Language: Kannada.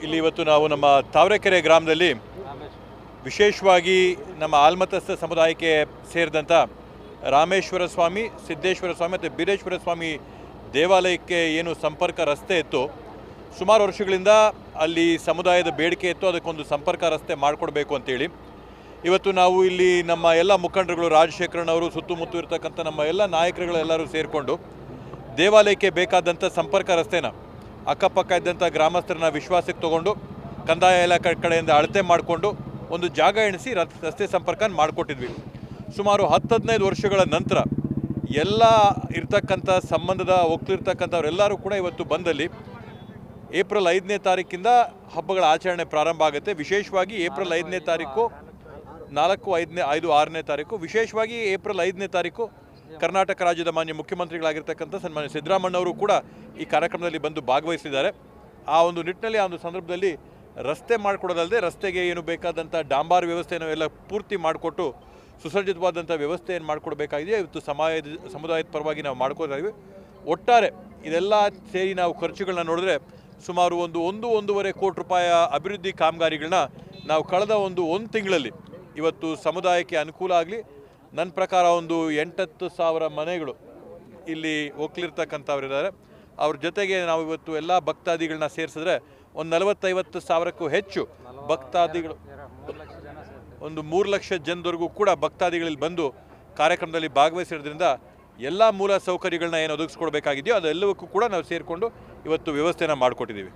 ಇಲ್ಲಿ ಇವತ್ತು ನಾವು ನಮ್ಮ ತಾವರೆಕೆರೆ ಗ್ರಾಮದಲ್ಲಿ ವಿಶೇಷವಾಗಿ ನಮ್ಮ ಆಲ್ಮತಸ್ಥ ಸಮುದಾಯಕ್ಕೆ ಸೇರಿದಂಥ ರಾಮೇಶ್ವರ ಸ್ವಾಮಿ, ಸಿದ್ದೇಶ್ವರ ಸ್ವಾಮಿ ಮತ್ತು ಬೀರೇಶ್ವರ ಸ್ವಾಮಿ ದೇವಾಲಯಕ್ಕೆ ಏನು ಸಂಪರ್ಕ ರಸ್ತೆ ಇತ್ತು, ಸುಮಾರು ವರ್ಷಗಳಿಂದ ಅಲ್ಲಿ ಸಮುದಾಯದ ಬೇಡಿಕೆ ಇತ್ತು, ಅದಕ್ಕೊಂದು ಸಂಪರ್ಕ ರಸ್ತೆ ಮಾಡಿಕೊಡ್ಬೇಕು ಅಂತೇಳಿ ಇವತ್ತು ನಾವು ಇಲ್ಲಿ ನಮ್ಮ ಎಲ್ಲ ಮುಖಂಡರುಗಳು, ರಾಜಶೇಖರನವರು, ಸುತ್ತಮುತ್ತ ಇರತಕ್ಕಂಥ ನಮ್ಮ ಎಲ್ಲ ನಾಯಕರುಗಳೆಲ್ಲರೂ ಸೇರಿಕೊಂಡು ದೇವಾಲಯಕ್ಕೆ ಬೇಕಾದಂಥ ಸಂಪರ್ಕ ರಸ್ತೆನ ಅಕ್ಕಪಕ್ಕ ಇದ್ದಂಥ ಗ್ರಾಮಸ್ಥರನ್ನ ವಿಶ್ವಾಸಕ್ಕೆ ತಗೊಂಡು ಕಂದಾಯ ಇಲಾಖೆ ಕಡೆಯಿಂದ ಅಳತೆ ಮಾಡಿಕೊಂಡು ಒಂದು ಜಾಗ ಎಣಿಸಿ ರಸ್ತೆ ಸಂಪರ್ಕ ಮಾಡಿಕೊಟ್ಟಿದ್ವಿ. ಸುಮಾರು 10-15 ವರ್ಷಗಳ ನಂತರ ಎಲ್ಲ ಇರ್ತಕ್ಕಂಥ ಸಂಬಂಧದ ಹೋಗ್ತಿರ್ತಕ್ಕಂಥವರೆಲ್ಲರೂ ಕೂಡ ಇವತ್ತು ಬಂದಲ್ಲಿ ಏಪ್ರಿಲ್ 5ನೇ ತಾರೀಕಿಂದ ಹಬ್ಬಗಳ ಆಚರಣೆ ಪ್ರಾರಂಭ ಆಗುತ್ತೆ. ವಿಶೇಷವಾಗಿ ಏಪ್ರಿಲ್ 5ನೇ ತಾರೀಕು, 4, 5, 6ನೇ ತಾರೀಕು, ವಿಶೇಷವಾಗಿ ಏಪ್ರಿಲ್ 5ನೇ ತಾರೀಕು ಕರ್ನಾಟಕ ರಾಜ್ಯದ ಮಾನ್ಯ ಮುಖ್ಯಮಂತ್ರಿಗಳಾಗಿರ್ತಕ್ಕಂಥ ಸನ್ಮಾನ್ಯ ಸಿದ್ದರಾಮಣ್ಣವರು ಕೂಡ ಈ ಕಾರ್ಯಕ್ರಮದಲ್ಲಿ ಬಂದು ಭಾಗವಹಿಸಿದ್ದಾರೆ. ಆ ಒಂದು ನಿಟ್ಟಿನಲ್ಲಿ, ಆ ಒಂದು ಸಂದರ್ಭದಲ್ಲಿ ರಸ್ತೆ ಮಾಡಿಕೊಡೋದಲ್ಲದೆ ರಸ್ತೆಗೆ ಏನು ಬೇಕಾದಂಥ ಡಾಂಬಾರ್ ವ್ಯವಸ್ಥೆಯನ್ನು ಎಲ್ಲ ಪೂರ್ತಿ ಮಾಡಿಕೊಟ್ಟು ಸುಸಜ್ಜಿತವಾದಂಥ ವ್ಯವಸ್ಥೆಯನ್ನು ಮಾಡಿಕೊಡ್ಬೇಕಾಗಿದೆ. ಇವತ್ತು ಸಮುದಾಯದ ಪರವಾಗಿ ನಾವು ಮಾಡ್ಕೋತೀವಿ. ಒಟ್ಟಾರೆ ಇದೆಲ್ಲ ಸೇರಿ ನಾವು ಖರ್ಚುಗಳನ್ನ ನೋಡಿದ್ರೆ ಸುಮಾರು 1-1.5 ಕೋಟಿ ರೂಪಾಯಿ ಅಭಿವೃದ್ಧಿ ಕಾಮಗಾರಿಗಳನ್ನ ನಾವು ಕಳೆದ ಒಂದು ತಿಂಗಳಲ್ಲಿ ಇವತ್ತು ಸಮುದಾಯಕ್ಕೆ ಅನುಕೂಲ ಆಗಲಿ. ನನ್ನ ಪ್ರಕಾರ 8-10 ಸಾವಿರ ಮನೆಗಳು ಇಲ್ಲಿ ಒಕ್ಕಲಿರ್ತಕ್ಕಂಥವ್ರಿದ್ದಾರೆ. ಅವ್ರ ಜೊತೆಗೆ ನಾವು ಇವತ್ತು ಎಲ್ಲ ಭಕ್ತಾದಿಗಳನ್ನ ಸೇರಿಸಿದ್ರೆ 40-50 ಸಾವಿರಕ್ಕೂ ಹೆಚ್ಚು ಭಕ್ತಾದಿಗಳು, 3 ಲಕ್ಷ ಜನದವರೆಗೂ ಕೂಡ ಭಕ್ತಾದಿಗಳಲ್ಲಿ ಬಂದು ಕಾರ್ಯಕ್ರಮದಲ್ಲಿ ಭಾಗವಹಿಸಿರೋದ್ರಿಂದ ಎಲ್ಲ ಮೂಲ ಸೌಕರ್ಯಗಳನ್ನ ಏನು ಒದಗಿಸ್ಕೊಡ್ಬೇಕಾಗಿದೆಯೋ ಅದೆಲ್ಲವಕ್ಕೂ ಕೂಡ ನಾವು ಸೇರಿಕೊಂಡು ಇವತ್ತು ವ್ಯವಸ್ಥೆನ ಮಾಡಿಕೊಟ್ಟಿದ್ದೀವಿ.